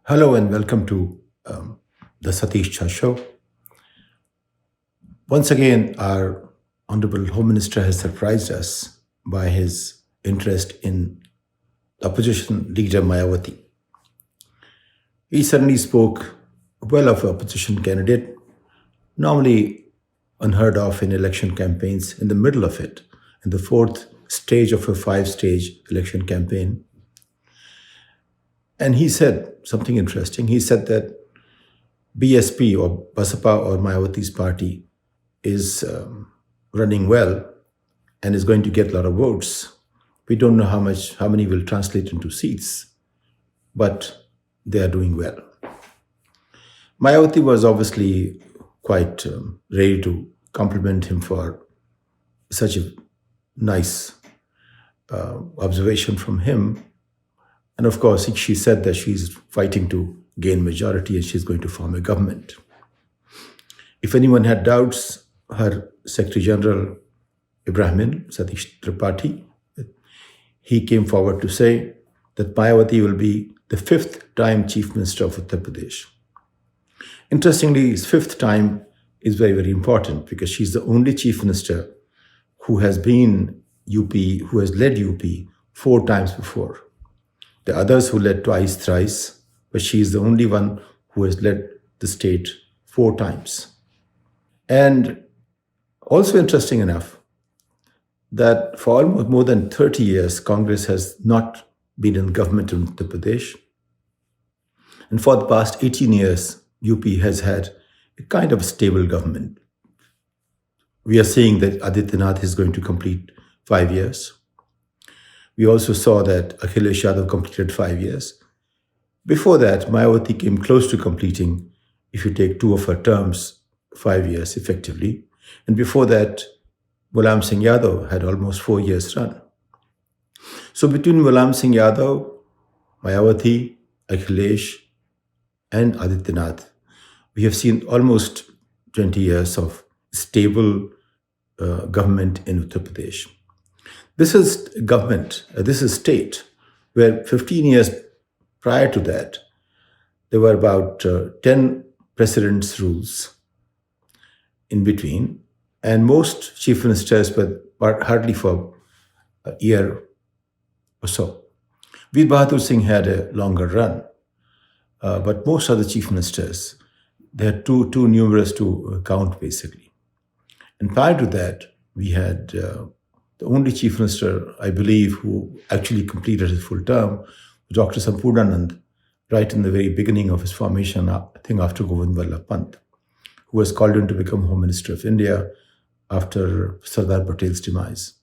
Hello and welcome to the Satish Jha Show. Once again, our Honorable Home Minister has surprised us by his interest in opposition leader Mayawati. He suddenly spoke well of an opposition candidate, normally unheard of in election campaigns, in the middle of it, in the fourth stage of a five-stage election campaign. And he said something interesting. He said that BSP or Basapa or Mayawati's party is running well and is going to get a lot of votes. We don't know how many will translate into seats, but they are doing well. Mayawati was obviously quite ready to compliment him for such a nice observation from him. And of course, she said that she's fighting to gain majority and she's going to form a government. If anyone had doubts, her Secretary General Ibrahim Satish Jha Party, he came forward to say that Mayawati will be the fifth time Chief Minister of Uttar Pradesh. Interestingly, his fifth time is very, very important because she's the only Chief Minister who has been UP, who has led UP 4 times before. The others who led twice, thrice, but she is the only one who has led the state 4 times. And also interesting enough that for almost more than 30 years, Congress has not been in government in Uttar Pradesh. And for the past 18 years, UP has had a kind of stable government. We are seeing that Adityanath is going to complete 5 years. We also saw that Akhilesh Yadav completed 5 years. Before that, Mayawati came close to completing, if you take 2 of her terms, 5 years effectively. And before that, Ghulam Singh Yadav had almost 4 years run. So between Ghulam Singh Yadav, Mayawati, Akhilesh, and Adityanath, we have seen almost 20 years of stable government in Uttar Pradesh. This is government, this is state, where 15 years prior to that, there were about 10 president's rules in between, and most chief ministers were hardly for a year or so. Veer Bahadur Singh had a longer run, but most other chief ministers, they are too numerous to count basically. And prior to that, we had the only chief minister, I believe, who actually completed his full term was Dr. Sampurnanand, right in the very beginning of his formation, I think after Govind Vallabh Pant, who was called in to become Home Minister of India after Sardar Patel's demise.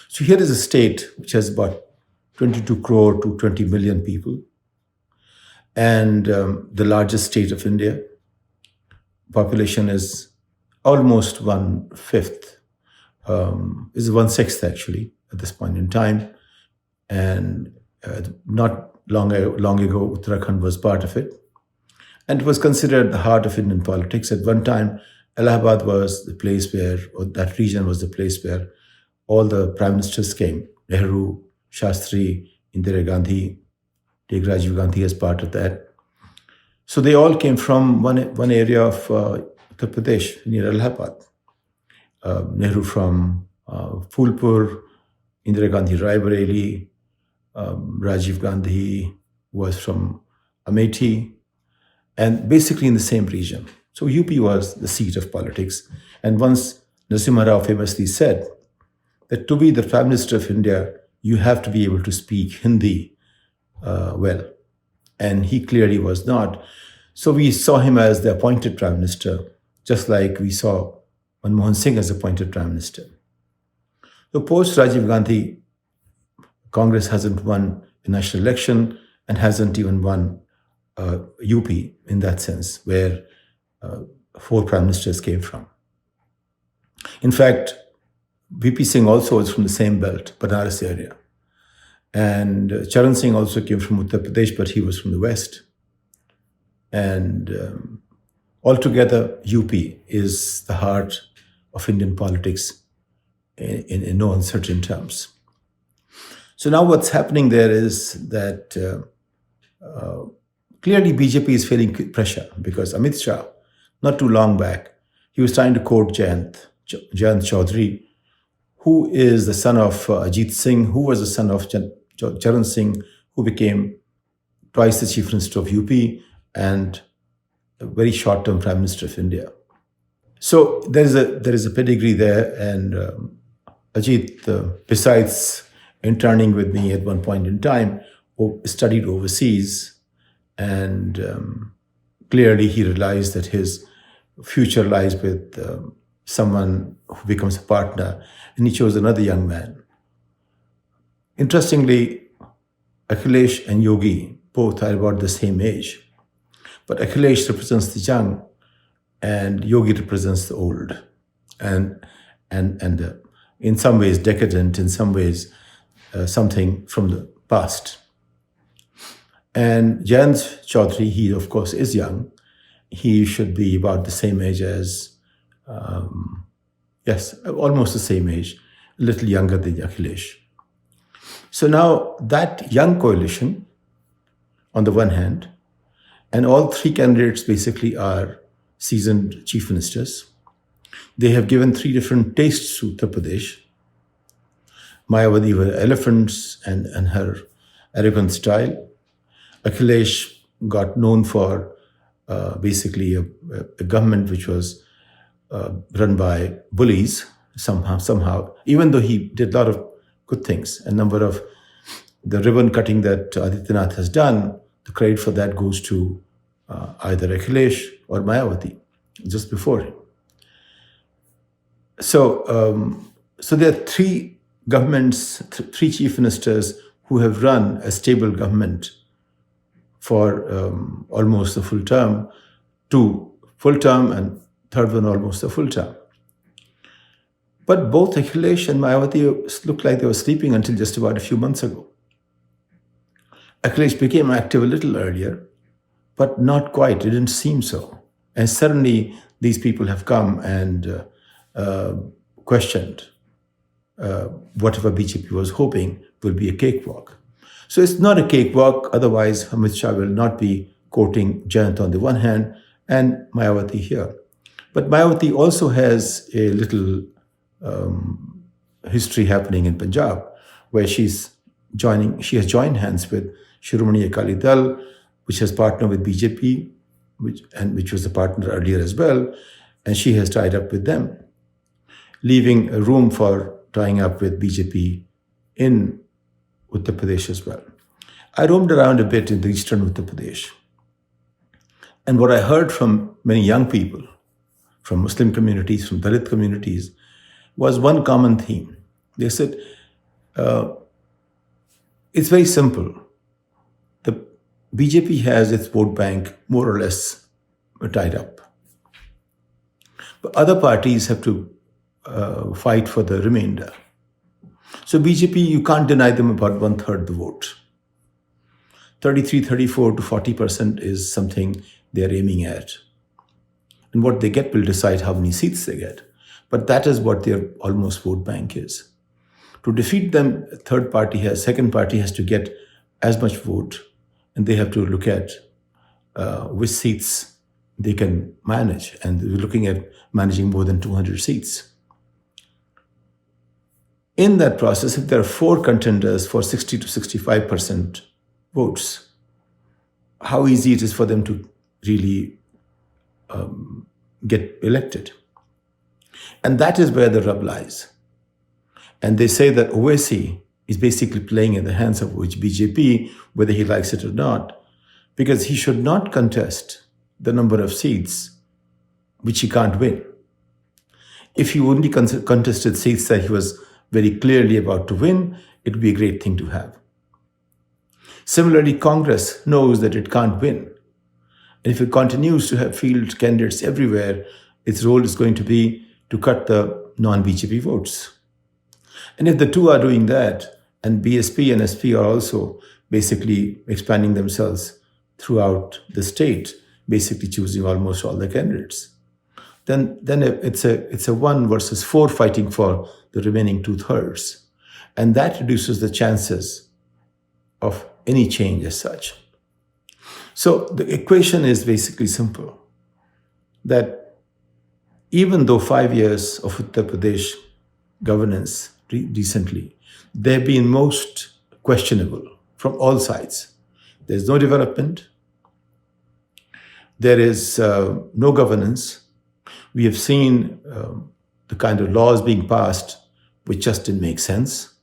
So here is a state which has about 22 crore to 20 million people, and the largest state of India. Population is almost 1/5. Is 1/6 actually at this point in time, and not long ago Uttarakhand was part of it, and it was considered the heart of Indian politics. At one time, Allahabad was the place where, or that region was the place where all the prime ministers came. Nehru, Shastri, Indira Gandhi, take Rajiv Gandhi as part of that. So they all came from one area of Uttar Pradesh near Allahabad. Nehru from Phulpur, Indira Gandhi Raebareli, Rajiv Gandhi was from Amethi, and basically in the same region. So UP was the seat of politics. And once Narasimha Rao famously said that to be the Prime Minister of India, you have to be able to speak Hindi well. And he clearly was not. So we saw him as the appointed Prime Minister, just like we saw Manmohan Singh as appointed Prime Minister. So post Rajiv Gandhi, Congress hasn't won a national election and hasn't even won UP in that sense, where 4 prime ministers came from. In fact, VP Singh also was from the same belt, Banaras area. And Charan Singh also came from Uttar Pradesh, but he was from the west. And altogether, UP is the heart of Indian politics in no uncertain terms. So now what's happening there is that Clearly, BJP is feeling pressure because Amit Shah, not too long back, he was trying to quote Jayant Chaudhary, who is the son of Ajit Singh, who was the son of Charan Singh, who became twice the chief minister of UP and a very short-term prime minister of India. So there is a pedigree there, and Ajit, besides interning with me at one point in time, studied overseas, and clearly he realized that his future lies with someone who becomes a partner, and he chose another young man. Interestingly, Akhilesh and Yogi both are about the same age, but Akhilesh represents the young, and Yogi represents the old, and in some ways decadent, in some ways something from the past. And Jayant Chaudhary, he of course is young. He should be about the same age as, yes, almost the same age, a little younger than Akhilesh. So now that young coalition, on the one hand, and all three candidates basically are seasoned chief ministers. They have given three different tastes to Uttar Pradesh. Mayawati were elephants and her arrogant style. Akhilesh got known for basically a government which was run by bullies somehow, even though he did a lot of good things. A number of the ribbon cutting that Adityanath has done, the credit for that goes to either Akhilesh or Mayawati, just before him. So there are three governments, three chief ministers who have run a stable government for almost a full term, two full term, and third one almost a full term. But both Akhilesh and Mayawati looked like they were sleeping until just about a few months ago. Akhilesh became active a little earlier, but not quite. It didn't seem so. And suddenly these people have come and questioned whatever BJP was hoping will be a cakewalk. So it's not a cakewalk, otherwise Amit Shah will not be quoting Jayant on the one hand and Mayawati here. But Mayawati also has a little history happening in Punjab, where she has joined hands with Shiromani Akali Dal, which has partnered with BJP, which was a partner earlier as well, and she has tied up with them, leaving a room for tying up with BJP in Uttar Pradesh as well. I roamed around a bit in the eastern Uttar Pradesh, and what I heard from many young people, from Muslim communities, from Dalit communities, was one common theme. They said, it's very simple. The BJP has its vote bank more or less tied up. But other parties have to fight for the remainder. So BJP, you can't deny them about 1/3 the vote. 33, 34 to 40% is something they're aiming at. And what they get will decide how many seats they get. But that is what their almost vote bank is. To defeat them, second party has to get as much vote, and they have to look at which seats they can manage. And we're looking at managing more than 200 seats. In that process, if there are four contenders for 60 to 65% votes, how easy it is for them to really get elected. And that is where the rub lies. And they say that Owaisi is basically playing in the hands of BJP, whether he likes it or not, because he should not contest the number of seats which he can't win. If he only contested seats that he was very clearly about to win, it would be a great thing to have. Similarly, Congress knows that it can't win. And if it continues to have field candidates everywhere, its role is going to be to cut the non-BJP votes. And if the two are doing that, and BSP and SP are also basically expanding themselves throughout the state, basically choosing almost all the candidates, then it's a 1 versus 4 fighting for the remaining 2/3. And that reduces the chances of any change as such. So the equation is basically simple, that even though 5 years of Uttar Pradesh governance recently, they've been most questionable from all sides. There's no development, there is no governance. We have seen the kind of laws being passed which just didn't make sense.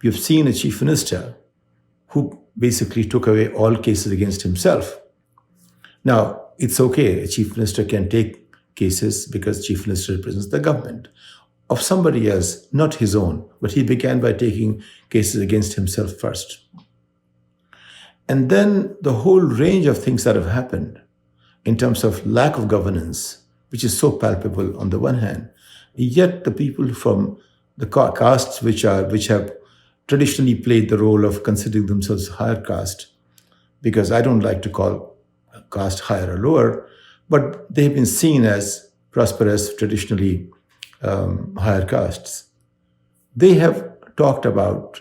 We have seen a chief minister who basically took away all cases against himself. Now, it's okay, a chief minister can take cases because chief minister represents the government of somebody else, not his own, but he began by taking cases against himself first. And then the whole range of things that have happened in terms of lack of governance, which is so palpable on the one hand, yet the people from the castes which have traditionally played the role of considering themselves higher caste, because I don't like to call a caste higher or lower, but they've been seen as prosperous, traditionally higher castes. They have talked about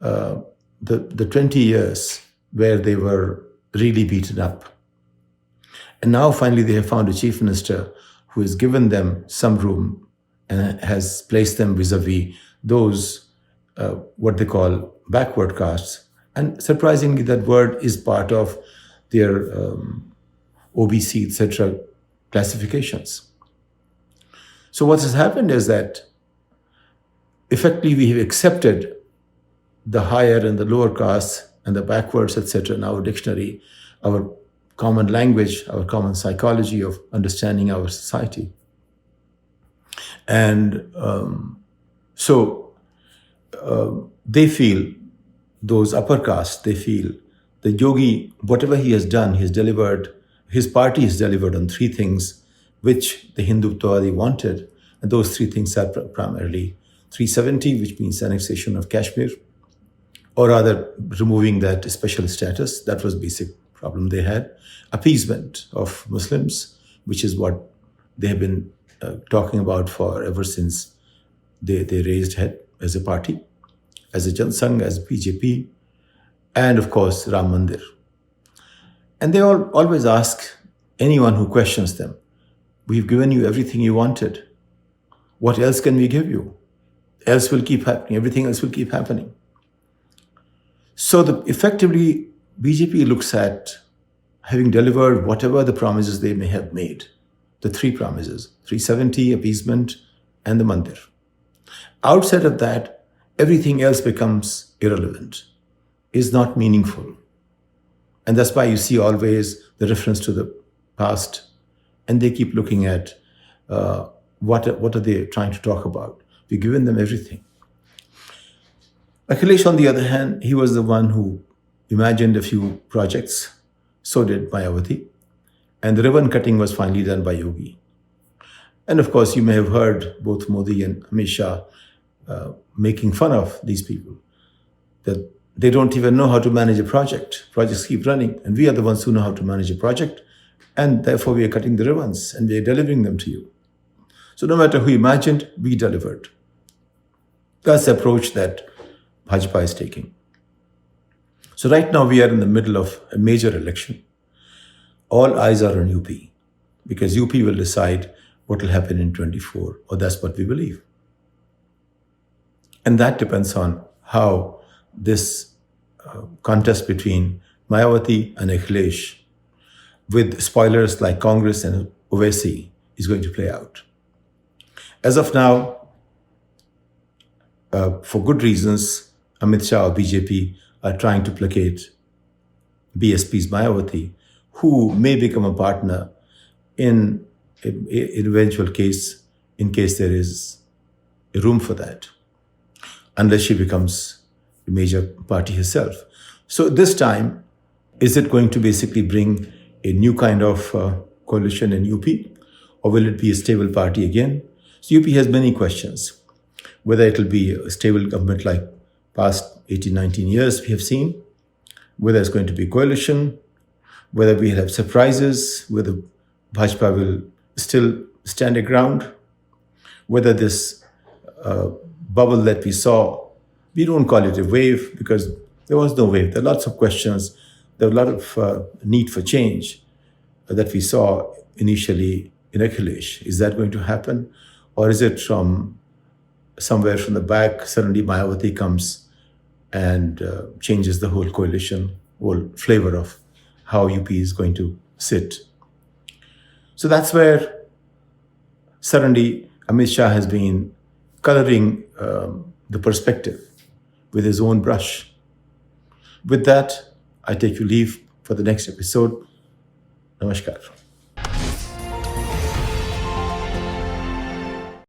the 20 years where they were really beaten up. And now finally they have found a chief minister who has given them some room and has placed them vis-a-vis those what they call backward castes. And surprisingly, that word is part of their OBC, etc. classifications. So what has happened is that effectively we have accepted the higher and the lower castes and the backwards, etc. in our dictionary, our common language, our common psychology of understanding our society. And they feel, those upper castes, they feel the yogi, whatever he has done, he has delivered, his party has delivered on three things which the Hindutva wanted. And those three things are primarily 370, which means annexation of Kashmir, or rather removing that special status. That was basic problem they had. Appeasement of Muslims, which is what they have been talking about for ever since they raised head as a party, as a Jansangh, as BJP, and of course Ram Mandir. And they always ask anyone who questions them, we've given you everything you wanted. What else can we give you? Else will keep happening. Everything else will keep happening. So effectively, BJP looks at having delivered whatever the promises they may have made, the three promises, 370, appeasement, and the Mandir. Outside of that, everything else becomes irrelevant, is not meaningful. And that's why you see always the reference to the past, and they keep looking at what are they trying to talk about. We've given them everything. Akhilesh, on the other hand, he was the one who imagined a few projects. So did Mayawati. And the ribbon cutting was finally done by Yogi. And of course, you may have heard both Modi and Amit Shah making fun of these people, that they don't even know how to manage a project. Projects keep running, and we are the ones who know how to manage a project, and therefore we are cutting the ribbons and we are delivering them to you. So no matter who imagined, we delivered. That's the approach that Bhajpa is taking. So right now we are in the middle of a major election. All eyes are on UP, because UP will decide what will happen in 24, or that's what we believe. And that depends on how this contest between Mayawati and Akhilesh, with spoilers like Congress and Owaisi, is going to play out. As of now, for good reasons, Amit Shah or BJP are trying to placate BSP's Mayawati, who may become a partner in an eventual case, in case there is a room for that, unless she becomes a major party herself. So this time, is it going to basically bring a new kind of coalition in UP, or will it be a stable party again? So UP has many questions. Whether it will be a stable government like past 18, 19 years we have seen, whether it's going to be a coalition, whether we have surprises, whether Bhajpa will still stand a ground, whether this bubble that we saw, we don't call it a wave because there was no wave. There are lots of questions There are a lot of need for change that we saw initially in Akhilesh. Is that going to happen? Or is it from somewhere from the back, suddenly Mayawati comes and changes the whole coalition, whole flavor of how UP is going to sit? So that's where suddenly Amit Shah has been coloring the perspective with his own brush. With that, I take you leave for the next episode. Namaskar.